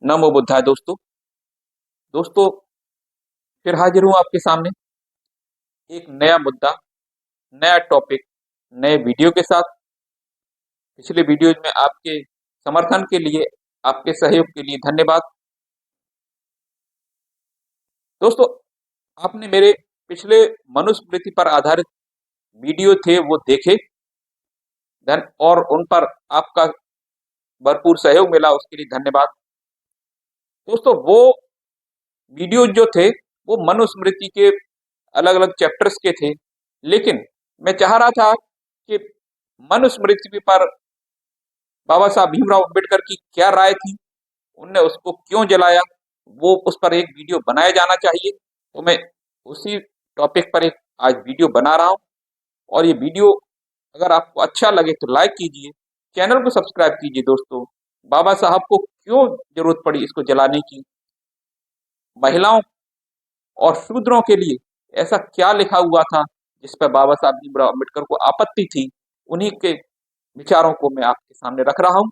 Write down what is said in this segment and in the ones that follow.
नमो बुद्धाय दोस्तों। दोस्तों, फिर हाजिर हूं आपके सामने एक नया मुद्दा, नया टॉपिक, नए वीडियो के साथ। पिछले वीडियोज में आपके समर्थन के लिए, आपके सहयोग के लिए धन्यवाद। दोस्तों, आपने मेरे पिछले मनुस्मृति पर आधारित वीडियो थे वो देखे और उन पर आपका भरपूर सहयोग मिला, उसके लिए धन्यवाद। दोस्तों, वो वीडियो जो थे वो मनुस्मृति के अलग अलग चैप्टर्स के थे, लेकिन मैं चाह रहा था कि मनुस्मृति पर बाबा साहब भीमराव अम्बेडकर की क्या राय थी, उनने उसको क्यों जलाया, वो उस पर एक वीडियो बनाया जाना चाहिए। तो मैं उसी टॉपिक पर एक आज वीडियो बना रहा हूँ। और ये वीडियो अगर आपको अच्छा लगे तो लाइक कीजिए, चैनल को सब्सक्राइब कीजिए। दोस्तों, बाबा साहब को क्यों जरूरत पड़ी इसको जलाने की, महिलाओं और शूद्रों के लिए ऐसा क्या लिखा हुआ था जिस पर बाबा साहब भीमराव अम्बेडकर को आपत्ति थी, उन्हीं के विचारों को मैं आपके सामने रख रहा हूं।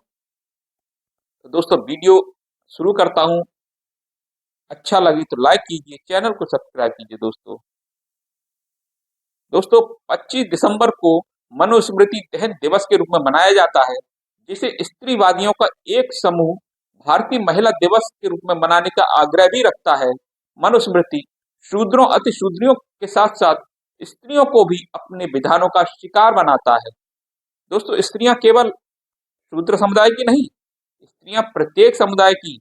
तो दोस्तों, वीडियो शुरू करता हूं। अच्छा लगे तो लाइक कीजिए, चैनल को सब्सक्राइब कीजिए। दोस्तों, 25 दिसंबर को मनुस्मृति दहन दिवस के रूप में मनाया जाता है, जिसे स्त्रीवादियों का एक समूह भारतीय महिला दिवस के रूप में मनाने का आग्रह भी रखता है। मनुस्मृति शूद्रों अति शूद्रियों के साथ साथ स्त्रियों को भी अपने विधानों का शिकार बनाता है। दोस्तों, स्त्रियां केवल शूद्र समुदाय की नहीं, स्त्रियां प्रत्येक समुदाय की,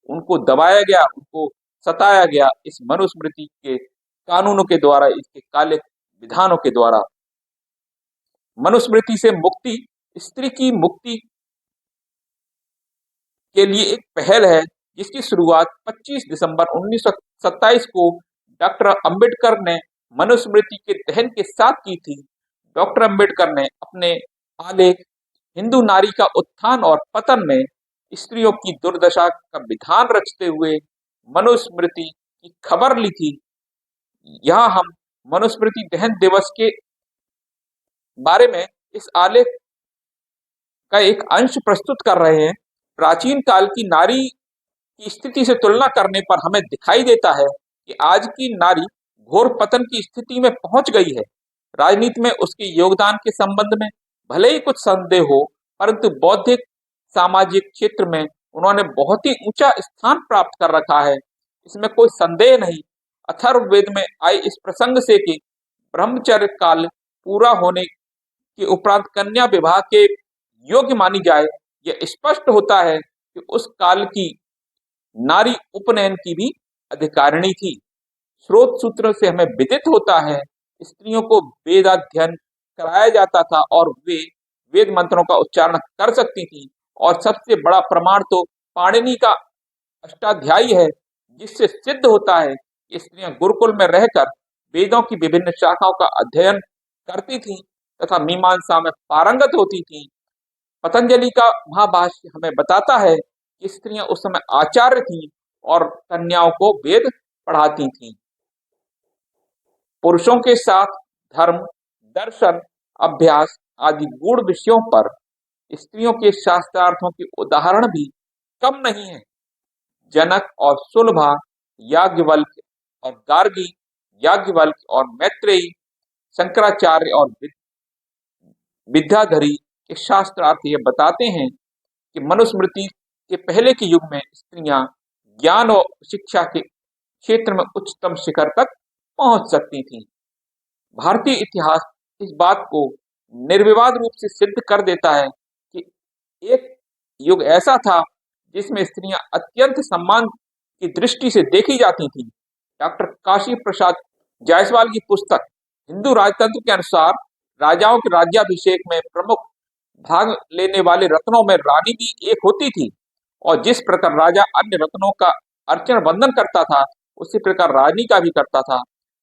उनको दबाया गया, उनको सताया गया इस मनुस्मृति के कानूनों के द्वारा, इसके काले विधानों के द्वारा। मनुस्मृति से मुक्ति स्त्री की मुक्ति के लिए एक पहल है, जिसकी शुरुआत 25 दिसंबर 1927 को डॉक्टर अंबेडकर ने मनुस्मृति के दहन के साथ की थी। डॉक्टर अंबेडकर ने अपने आलेख हिंदू नारी का उत्थान और पतन में स्त्रियों की दुर्दशा का विधान रचते हुए मनुस्मृति की खबर ली थी। यहाँ हम मनुस्मृति दहन दिवस के बारे में इस आलेख का एक अंश प्रस्तुत कर रहे हैं। प्राचीन काल की नारी की स्थिति से तुलना करने पर हमें दिखाई देता है कि आज की नारी घोर पतन की स्थिति में पहुंच गई है। राजनीति में उसके योगदान के संबंध में भले ही कुछ संदेह हो, परंतु बौद्धिक सामाजिक क्षेत्र में उन्होंने बहुत ही ऊंचा स्थान प्राप्त कर रखा है, इसमें कोई संदेह नहीं। अथर्ववेद में आई इस प्रसंग से कि ब्रह्मचर्य काल पूरा होने के उपरांत कन्या विवाह के योग्य मानी जाए, यह स्पष्ट होता है कि उस काल की नारी उपनयन की भी अधिकारिणी थी। स्रोत सूत्र से हमें विदित होता है स्त्रियों को वेदाध्ययन कराया जाता था और वे वेद मंत्रों का उच्चारण कर सकती थी। और सबसे बड़ा प्रमाण तो पाणिनि का अष्टाध्यायी है, जिससे सिद्ध होता है कि स्त्रियां गुरुकुल में रहकर वेदों की विभिन्न शाखाओं का अध्ययन करती थीं तथा मीमांसा में पारंगत होती थीं। पतंजलि का महाभाष्य हमें बताता है कि स्त्रियां उस समय आचार्य थीं और कन्याओं को वेद पढ़ाती थीं। पुरुषों के साथ धर्म, दर्शन, अभ्यास आदि गूढ़ विषयों पर स्त्रियों के शास्त्रार्थों के उदाहरण भी कम नहीं है। जनक और सुलभा, याज्ञवल्क्य और गार्गी, याज्ञवल्क्य और मैत्रेयी, शंकराचार्य और विद्याधरी के शास्त्रार्थ ये बताते हैं कि मनुस्मृति के पहले के युग में स्त्रियां ज्ञान और शिक्षा के क्षेत्र में उच्चतम शिखर तक पहुंच सकती थीं। भारतीय इतिहास इस बात को निर्विवाद रूप से सिद्ध कर देता है कि एक युग ऐसा था जिसमें स्त्रियां अत्यंत सम्मान की दृष्टि से देखी जाती थीं। डॉक्टर काशी प्रसाद जायसवाल की पुस्तक हिंदू राजतंत्र के अनुसार राजाओं के राज्याभिषेक में प्रमुख भाग लेने वाले रत्नों में रानी भी एक होती थी। और जिस प्रकार राजा अन्य रत्नों का अर्चन वंदन करता था, उसी प्रकार रानी का भी करता था।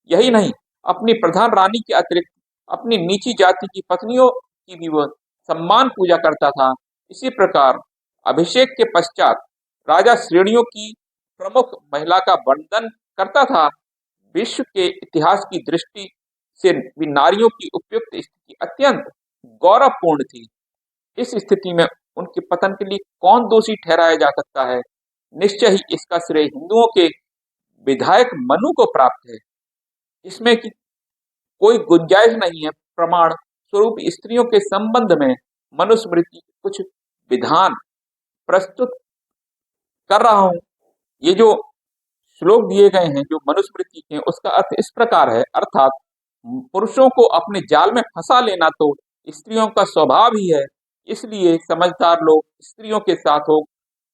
यही नहीं, अपनी प्रधान रानी के अतिरिक्त अपनी नीची जाति की पत्नियों की भी वह सम्मान पूजा करता था। इसी प्रकार अभिषेक के पश्चात राजा श्रेणियों की प्रमुख महिला का वंदन करता था। विश्व के इतिहास की दृष्टि से भी नारियों की उपयुक्त स्थिति अत्यंत गौरवपूर्ण थी। इस स्थिति में उनके पतन के लिए कौन दोषी ठहराया जा सकता है? निश्चय ही इसका श्रेय हिंदुओं के विधायक मनु को प्राप्त है। इसमें कि कोई गुंजाइश नहीं है। प्रमाण स्वरूप स्त्रियों के संबंध में मनुस्मृति के कुछ विधान प्रस्तुत कर रहा हूं। ये जो श्लोक दिए गए हैं जो मनुस्मृति के, उसका अर्थ इस प्रकार है, अर्थात पुरुषों को अपने जाल में फंसा लेना तो स्त्रियों का स्वभाव ही है। इसलिए समझदार लोग स्त्रियों के साथ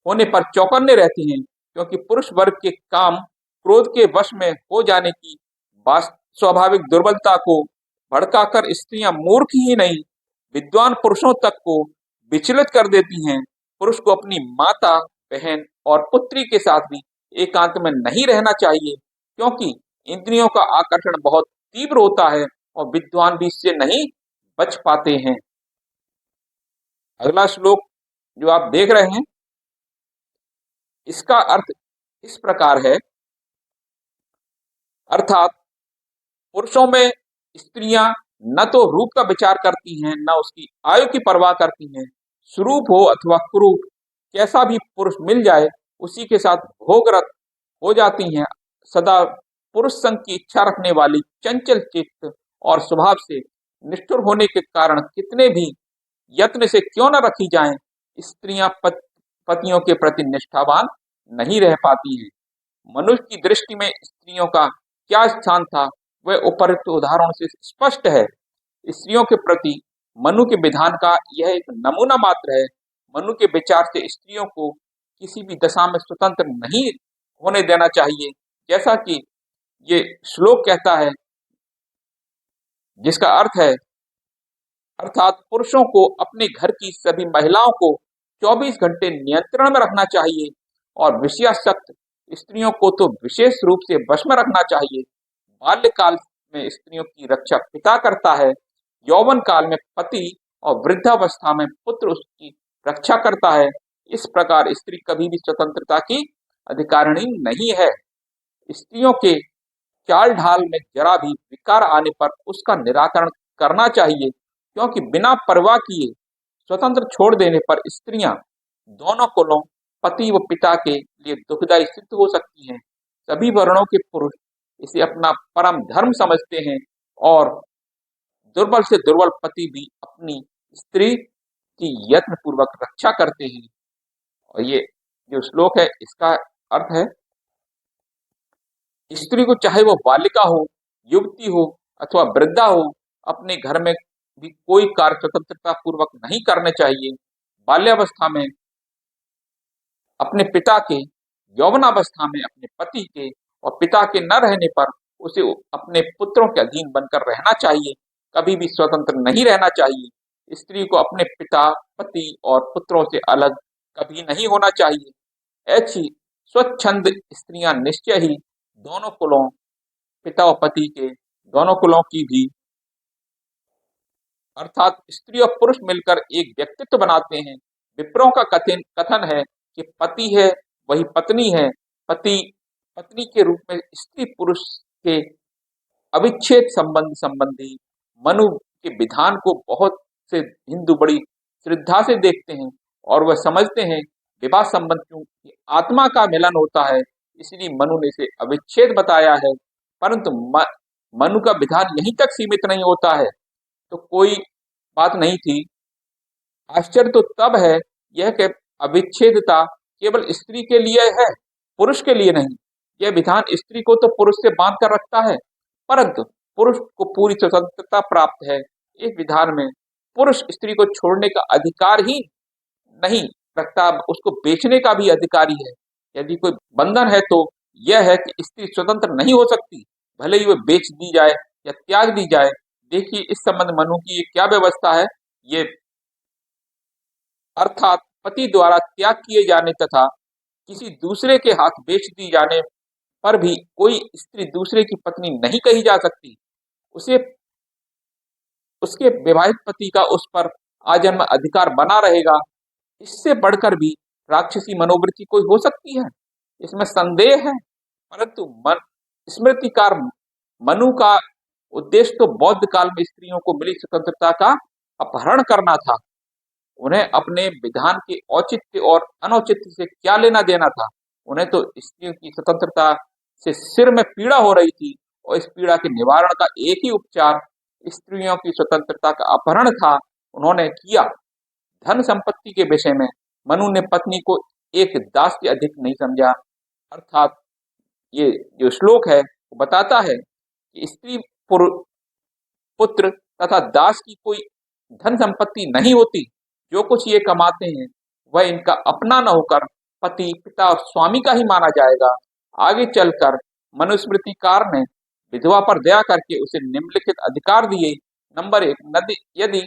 होने पर चौकन्ने रहते हैं, क्योंकि पुरुष वर्ग के काम क्रोध के वश में हो जाने की स्वाभाविक दुर्बलता को भड़काकर स्त्रियां मूर्ख ही नहीं, विद्वान पुरुषों तक को विचलित कर देती हैं। पुरुष को अपनी माता, बहन और पुत्री के साथ भी एकांत में नहीं रहना चाहिए, क्योंकि इंद्रियों का आकर्षण बहुत तीव्र होता है और विद्वान भी इससे नहीं बच पाते हैं। अगला श्लोक जो आप देख रहे हैं, इसका अर्थ इस प्रकार है, अर्थात पुरुषों में स्त्रियां न तो रूप का विचार करती हैं, न उसकी आयु की परवाह करती हैं। सुरूप हो अथवा कुरूप, कैसा भी पुरुष मिल जाए उसी के साथ भोगरत हो जाती हैं। सदा पुरुष संग की इच्छा रखने वाली चंचल चित्त और स्वभाव से निष्ठुर होने के कारण कितने भी यत्न से क्यों न रखी जाएं, स्त्रियां पतियों के प्रति निष्ठावान नहीं रह पाती हैं। मनुष्य की दृष्टि में स्त्रियों का क्या स्थान था, वह उपरोक्त उदाहरण से स्पष्ट है। स्त्रियों के प्रति मनु के विधान का यह एक नमूना मात्र है। मनु के विचार से स्त्रियों को किसी भी दशा में स्वतंत्र नहीं होने देना चाहिए, जैसा कि ये श्लोक कहता है, जिसका अर्थ है, अर्थात पुरुषों को अपने घर की सभी महिलाओं को 24 घंटे नियंत्रण में रखना चाहिए और विषयासक्त स्त्रियों को तो विशेष रूप से वश में रखना चाहिए। बाल्यकाल में स्त्रियों की रक्षा पिता करता है, यौवन काल में पति और वृद्धावस्था में पुत्र उसकी रक्षा करता है। इस प्रकार स्त्री कभी भी स्वतंत्रता की अधिकारिणी नहीं है। स्त्रियों के चाल ढाल में जरा भी विकार आने पर उसका निराकरण करना चाहिए, क्योंकि बिना परवाह किए स्वतंत्र छोड़ देने पर स्त्रियां दोनों कुलों, पति व पिता के लिए दुखदायी सिद्ध हो सकती हैं। सभी वर्णों के पुरुष इसे अपना परम धर्म समझते हैं और दुर्बल से दुर्बल पति भी अपनी स्त्री की यत्न पूर्वक रक्षा करते हैं। और ये जो श्लोक है, इसका अर्थ है, स्त्री को चाहे वो बालिका हो, युवती हो अथवा वृद्धा हो, अपने घर में भी कोई कार्य स्वतंत्रता पूर्वक नहीं करने चाहिए। बाल्यावस्था में अपने पिता के, यौवनावस्था में अपने पति के और पिता के न रहने पर उसे अपने पुत्रों के अधीन बनकर रहना चाहिए। कभी भी स्वतंत्र नहीं रहना चाहिए। स्त्री को अपने पिता, पति और पुत्रों से अलग कभी नहीं होना चाहिए। ऐसी स्वच्छंद स्त्रियां निश्चय ही दोनों कुलों, पिता और पति के दोनों कुलों की भी, अर्थात स्त्री और पुरुष मिलकर एक व्यक्तित्व बनाते हैं। विप्रों का कथन है कि पति है वही पत्नी है। पति पत्नी के रूप में स्त्री पुरुष के अविच्छेद संबंध संबंधी मनु के विधान को बहुत से हिंदू बड़ी श्रद्धा से देखते हैं और वह समझते हैं विवाह संबंध क्योंकि आत्मा का मिलन होता है, इसलिए मनु ने इसे अविच्छेद बताया है। परंतु मनु का विधान यहीं तक सीमित नहीं होता है तो कोई बात नहीं थी। आश्चर्य तो तब है यह कि अविच्छेदता केवल स्त्री के लिए है, पुरुष के लिए नहीं। यह विधान स्त्री को तो पुरुष से बांध कर रखता है, परंतु पुरुष को पूरी स्वतंत्रता प्राप्त है। इस विधान में पुरुष स्त्री को छोड़ने का अधिकार ही नहीं रखता, उसको बेचने का भी अधिकारी है। यदि कोई बंधन है तो यह है कि स्त्री स्वतंत्र नहीं हो सकती, भले ही वह बेच दी जाए या त्याग दी जाए। देखिए इस संबंध मनु की क्या व्यवस्था है। ये अर्थात पति द्वारा त्याग किए जाने तथा किसी दूसरे के हाथ बेच दी जाने पर भी कोई स्त्री दूसरे की पत्नी नहीं कही जा सकती। उसे उसके विवाहित पति का उस पर आजन्म अधिकार बना रहेगा। इससे बढ़कर भी राक्षसी मनोवृत्ति कोई हो सकती है, इसमें संदेह है। परंतु स्मृतिकार मनु का उद्देश्य तो बौद्ध काल में स्त्रियों को मिली स्वतंत्रता का अपहरण करना था। उन्हें अपने विधान के औचित्य और अनौचित्य से क्या लेना देना था। उन्हें तो स्त्रियों की स्वतंत्रता से सिर में पीड़ा हो रही थी और इस पीड़ा के निवारण का एक ही उपचार स्त्रियों की स्वतंत्रता का अपहरण था। उन्होंने किया। धन संपत्ति के विषय में मनु ने पत्नी को एक दास से अधिक नहीं समझा। अर्थात ये जो श्लोक है वो बताता है कि स्त्री पुत्र तथा दास की कोई धन संपत्ति नहीं होती। जो कुछ ये कमाते हैं वह इनका अपना न होकर पति, पिता और स्वामी का ही माना जाएगा। आगे चलकर मनुस्मृतिकार ने विधवा पर दया करके उसे निम्नलिखित अधिकार दिए। नंबर 1, नदी यदि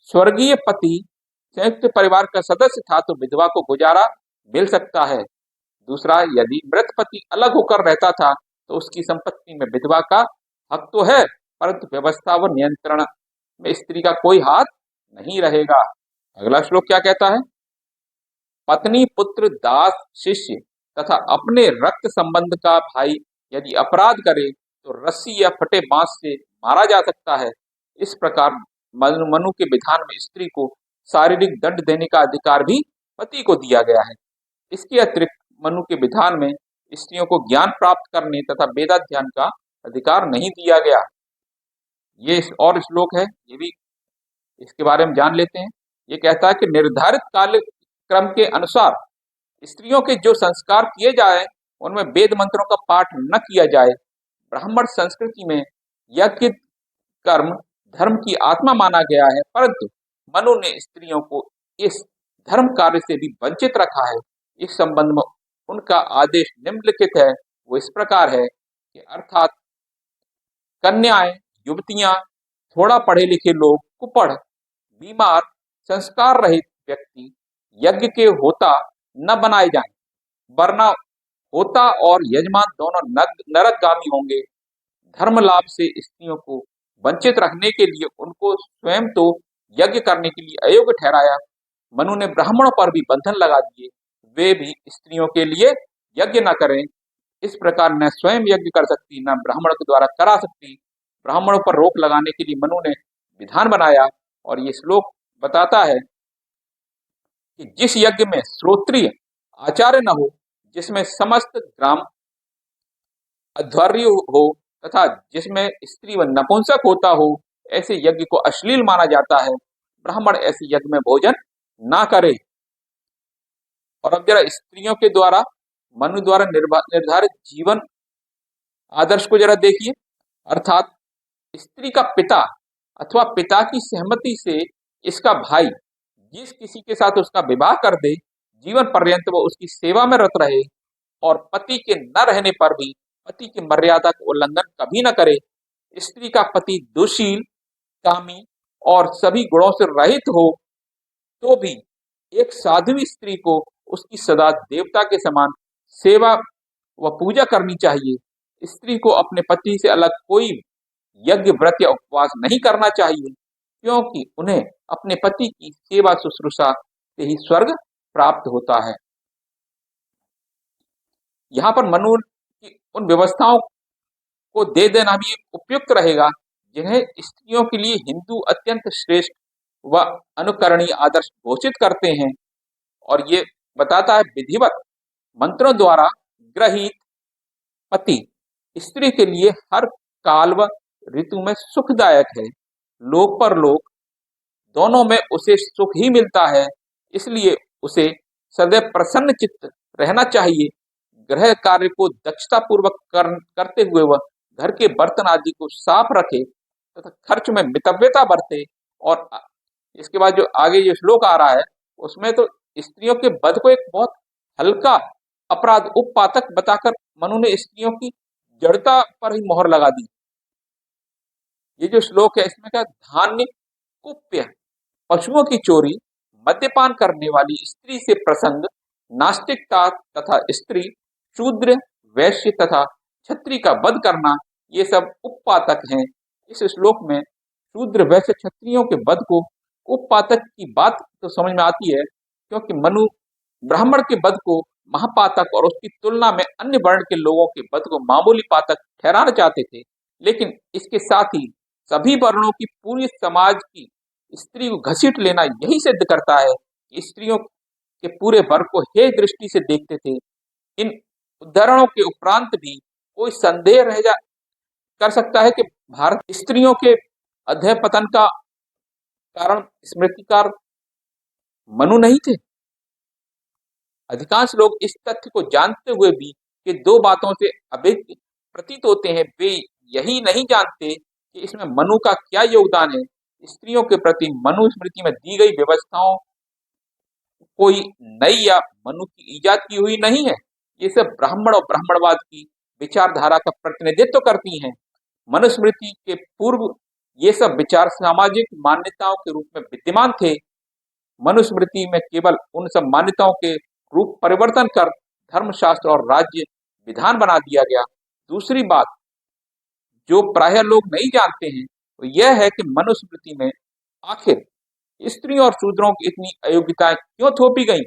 स्वर्गीय पति संयुक्त परिवार का सदस्य था तो विधवा को गुजारा मिल सकता है। दूसरा, यदि मृत पति अलग होकर रहता था तो उसकी संपत्ति में विधवा का हक तो है, परंतु व्यवस्था व नियंत्रण में स्त्री का कोई हाथ नहीं रहेगा। अगला श्लोक क्या कहता है? पत्नी, पुत्र, दास, शिष्य तथा अपने रक्त संबंध का भाई यदि अपराध करे तो रस्सी या फटे बांस से मारा जा सकता है। इस प्रकार मनु के विधान में स्त्री को शारीरिक दंड देने का अधिकार भी पति को दिया गया है। इसके अतिरिक्त मनु के विधान में स्त्रियों को ज्ञान प्राप्त करने तथा वेदाध्ययन का अधिकार नहीं दिया गया। ये और श्लोक है, ये भी इसके बारे में जान लेते हैं। ये कहता है कि निर्धारित कार्यक्रम के अनुसार स्त्रियों के जो संस्कार किए जाए उनमें वेद मंत्रों का पाठ न किया जाए। ब्राह्मण संस्कृति में यज्ञ कर्म धर्म की आत्मा माना गया है, परंतु मनु ने स्त्रियों को इस धर्म कार्य से भी वंचित रखा है। इस संबंध में उनका आदेश निम्नलिखित है। वो इस प्रकार है कि अर्थात कन्याएं, युवतियां, थोड़ा पढ़े लिखे लोग, कुपढ़, बीमार, संस्कार रहित व्यक्ति यज्ञ के होता न बनाए जाएं, वरना होता और यजमान दोनों नरकगामी होंगे। धर्म लाभ से स्त्रियों को वंचित रखने के लिए उनको स्वयं तो यज्ञ करने के लिए अयोग्य ठहराया। मनु ने ब्राह्मणों पर भी बंधन लगा दिए, वे भी स्त्रियों के लिए यज्ञ न करें। इस प्रकार न स्वयं यज्ञ कर सकती, न ब्राह्मणों के द्वारा करा सकती। ब्राह्मणों पर रोक लगाने के लिए मनु ने विधान बनाया और ये श्लोक बताता है कि जिस यज्ञ में श्रोत्रिय आचार्य न हो, जिसमें समस्त ग्राम अध्वर्य हो तथा जिसमें स्त्री व नपुंसक होता हो, ऐसे यज्ञ को अश्लील माना जाता है। ब्राह्मण ऐसे यज्ञ में भोजन ना करे। और अब जरा स्त्रियों के द्वारा मनु द्वारा निर्धारित जीवन आदर्श को जरा देखिए। अर्थात स्त्री का पिता अथवा पिता की सहमति से इसका भाई जिस किसी के साथ उसका विवाह कर दे, जीवन पर्यंत वो उसकी सेवा में रत रहे और पति के न रहने पर भी पति की मर्यादा का उल्लंघन कभी न करे। स्त्री का पति दुशील, कामी और सभी गुणों से रहित हो तो भी एक साध्वी स्त्री को उसकी सदा देवता के समान सेवा व पूजा करनी चाहिए। स्त्री को अपने पति से अलग कोई यज्ञ, व्रत या उपवास नहीं करना चाहिए, क्योंकि उन्हें अपने पति की सेवा शुश्रूषा से ही स्वर्ग प्राप्त होता है। यहाँ पर मनु की उन व्यवस्थाओं को दे देना भी उपयुक्त रहेगा जिन्हें स्त्रियों के लिए हिंदू अत्यंत श्रेष्ठ व अनुकरणीय आदर्श घोषित करते हैं। और ये बताता है विधिवत मंत्रों द्वारा ग्रहित पति स्त्री के लिए हर काल व ऋतु में सुखदायक है। लोक परलोक दोनों में उसे सुख ही मिलता है, इसलिए उसे सदैव प्रसन्न चित्त रहना चाहिए। गृह कार्य को दक्षता पूर्वक करते हुए वह घर के बर्तन आदि को साफ रखे तथा खर्च में मितव्यता बरते। और इसके बाद जो आगे जो श्लोक आ रहा है उसमें तो स्त्रियों के वध को एक बहुत हल्का अपराध, उपपातक बताकर मनु ने स्त्रियों की जड़ता पर ही मोहर लगा दी। ये जो श्लोक है इसमें क्या, धान्य कुप्य, पशुओं की चोरी, मद्यपान करने वाली स्त्री से प्रसंग, नास्तिकता तथा स्त्री, शूद्र, वैश्य तथा क्षत्रिय का वध करना, ये सब उपपातक हैं। इस श्लोक में शूद्र, वैश्य, क्षत्रियों के वध को उपपातक की बात तो समझ में आती है, क्योंकि मनु ब्राह्मण के वध को महापातक और उसकी तुलना में अन्य वर्ण के लोगों के वध को मामूली पातक ठहराना चाहते थे। लेकिन इसके साथ ही सभी वर्णों की पूरी समाज की स्त्री को घसीट लेना यही सिद्ध करता है कि स्त्रियों के पूरे वर्ग को हे दृष्टि से देखते थे। इन उदाहरणों के उपरांत भी कोई संदेह रह जा कर सकता है कि भारत स्त्रियों के अधःपतन का कारण स्मृतिकार मनु नहीं थे? अधिकांश लोग इस तथ्य को जानते हुए भी कि दो बातों से अभिन्न प्रतीत होते हैं, वे यही नहीं जानते कि इसमें मनु का क्या योगदान है। स्त्रियों के प्रति मनुस्मृति में दी गई व्यवस्थाओं कोई नई या मनु की इजाद की हुई नहीं है। ये सब ब्राह्मण और ब्राह्मणवाद की विचारधारा का प्रतिनिधित्व करती हैं। मनुस्मृति के पूर्व ये सब विचार सामाजिक मान्यताओं के रूप में विद्यमान थे। मनुस्मृति में केवल उन सब मान्यताओं के रूप परिवर्तन कर धर्मशास्त्र और राज्य विधान बना दिया गया। दूसरी बात जो प्रायः लोग नहीं जानते हैं वो यह है कि मनुस्मृति में आखिर स्त्रियों और शूद्रों की इतनी अयोग्यताएं क्यों थोपी गईं?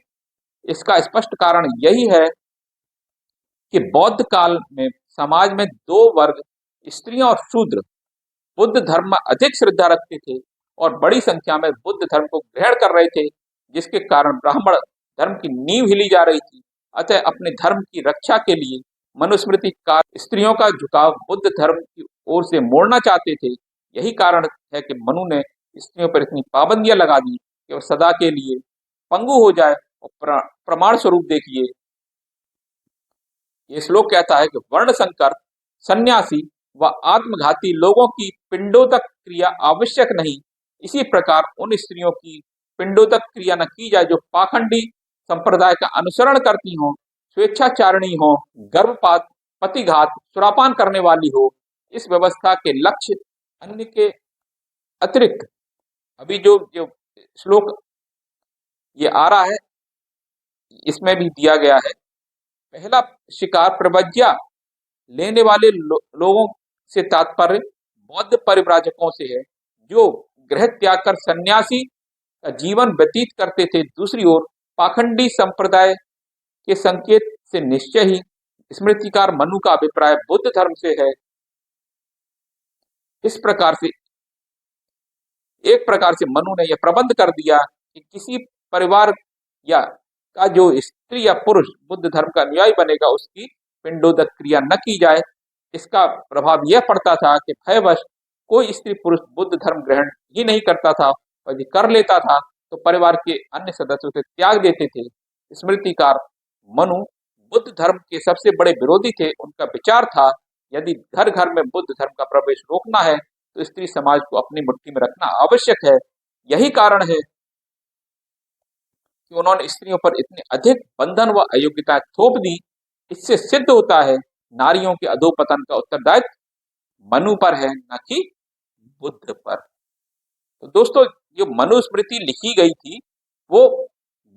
इसका स्पष्ट कारण यही है कि बौद्ध काल में समाज में दो वर्ग, स्त्रियां और शूद्र, बुद्ध धर्म में अधिक श्रद्धा रखते थे और बड़ी संख्या में बुद्ध धर्म को ग्रहण कर रहे थे, जिसके कारण ब्राह्मण धर्म की नींव हिली जा रही थी। अतः अपने धर्म की रक्षा के लिए मनुस्मृति का स्त्रियों का झुकाव बुद्ध धर्म की ओर से मोड़ना चाहते थे। यही कारण है कि मनु ने स्त्रियों पर इतनी पाबंदियां लगा दी कि वह सदा के लिए पंगु हो जाए। और प्रमाण स्वरूप देखिए, ये श्लोक कहता है कि वर्ण संकर, सन्यासी व आत्मघाती लोगों की पिंडोदक क्रिया आवश्यक नहीं। इसी प्रकार उन स्त्रियों की पिंडोदक क्रिया न की जाए जो पाखंडी संप्रदाय का अनुसरण करती हों, स्वेच्छाचारिणी हो, गर्भपात, पतिघात, सुरापान करने वाली हो। इस व्यवस्था के लक्ष्य अन्य के अतिरिक्त अभी जो जो श्लोक ये आ रहा है इसमें भी दिया गया है। पहला शिकार प्रवज्ञा लेने वाले लोगों से तात्पर्य बौद्ध परिव्राजकों से है, जो गृह त्याग कर सन्यासी का जीवन व्यतीत करते थे। दूसरी ओर पाखंडी संप्रदाय के संकेत से निश्चय ही स्मृतिकार मनु का अभिप्राय बुद्ध धर्म से है। इस प्रकार से एक प्रकार से मनु ने यह प्रबंध कर दिया कि किसी परिवार या का जो स्त्री या पुरुष बुद्ध धर्म का अनुयायी बनेगा उसकी पिंडोदक क्रिया न की जाए। इसका प्रभाव यह पड़ता था कि भयवश कोई स्त्री पुरुष बुद्ध धर्म ग्रहण ही नहीं करता था, और यदि कर लेता था तो परिवार के अन्य सदस्यों से त्याग देते थे। स्मृतिकार मनु बुद्ध धर्म के सबसे बड़े विरोधी थे। उनका विचार था यदि घर घर में बुद्ध धर्म का प्रवेश रोकना है तो स्त्री समाज को अपनी मुट्ठी में रखना आवश्यक है। यही कारण है कि उन्होंने स्त्रियों पर इतने अधिक बंधन व अयोग्यता थोप दी। इससे सिद्ध होता है नारियों के अधोपतन का उत्तरदायित्व मनु पर है, न कि बुद्ध पर। तो दोस्तों, जो मनुस्मृति लिखी गई थी वो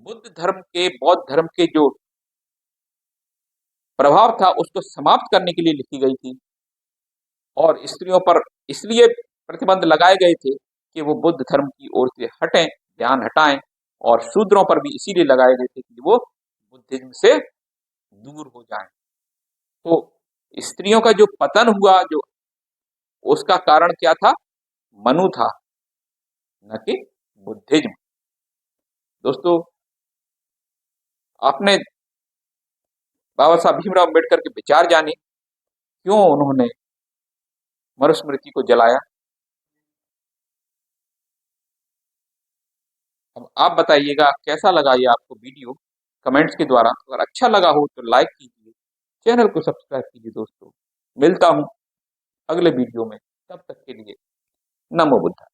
बुद्ध धर्म के, बौद्ध धर्म के जो प्रभाव था उसको समाप्त करने के लिए लिखी गई थी, और स्त्रियों पर इसलिए प्रतिबंध लगाए गए थे कि वो बुद्ध धर्म की ओर से हटें, ध्यान हटाएं, और शूद्रों पर भी इसीलिए लगाए गए थे कि वो बुद्धिज्म से दूर हो जाएं। तो स्त्रियों का जो पतन हुआ, जो उसका कारण क्या था? मनु था, न कि बुद्धिज्म। दोस्तों, आपने बाबा साहब भीमराव अम्बेडकर के विचार जाने, क्यों उन्होंने मनुस्मृति को जलाया। अब आप बताइएगा कैसा लगा ये आपको वीडियो, कमेंट्स के द्वारा। अगर अच्छा लगा हो तो लाइक कीजिए, चैनल को सब्सक्राइब कीजिए। दोस्तों, मिलता हूं अगले वीडियो में, तब तक के लिए नमो बुद्धाय।